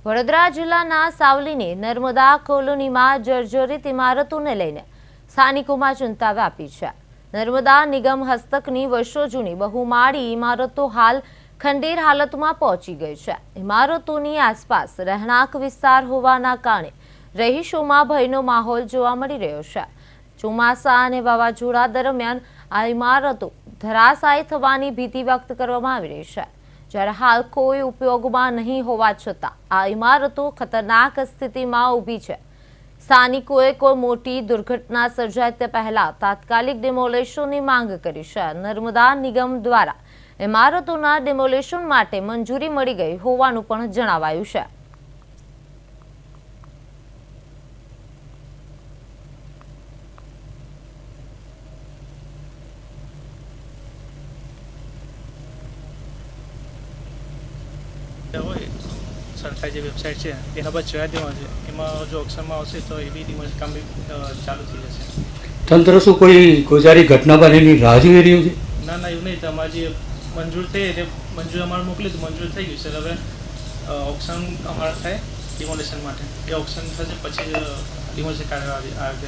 વડોદરા જિલ્લાના સાવલીની નર્મદા કોલોનીમાં જર્જરિત ઇમારતોને લઈને સ્થાનિકોમાં ચિંતા વ્યાપી છે। નર્મદા નિગમ હસ્તકની વર્ષો જૂની બહુમાળી ઇમારતો હાલ ખંડેર હાલતમાં પહોંચી ગઈ છે। ઇમારતોની આસપાસ રહેણાંક વિસ્તાર હોવાના કારણે રહીશોમાં ભયનો માહોલ જોવા મળી રહ્યો છે। ચોમાસા અને વાવાઝોડા દરમિયાન આ ઇમારતો ધરાશાયી થવાની ભીતિ વ્યક્ત કરવામાં આવી રહી છે। જ્યારે હાલ કોઈ ઉપયોગમાં નહીં હોવા છતાં આ ઇમારતો ખતરનાક સ્થિતિમાં ઊભી છે। સ્થાનિકોએ કોઈ મોટી દુર્ઘટના સર્જાય તે પહેલા તાત્કાલિક ડિમોલેશનની માંગ કરી છે। નર્મદા નિગમ દ્વારા ઇમારતોના ડિમોલેશન માટે મંજૂરી મળી ગઈ હોવાનું પણ જણાવાયું છે। सरकारी जो वेबसाइट है एना पर जोया देवा है एमा जो ऑक्शन में आवशे तो ए बी डिमोलिश काम भी चालू थी जशे। तंत्र शू कोई गोजारी घटना बनेनी राह जोई रह्युं छे? ना ना एवुं नहीं, तमारी जे मंजूर थई એટલે મંજૂર અમારે મોકલી તો મંજૂર થઈ ગયું છે। હવે ઓક્શન અમારે થાય ડિમોલિશન માટે, એ ઓક્શન થશે પછી ડિમોલિશન કાર્ય આવે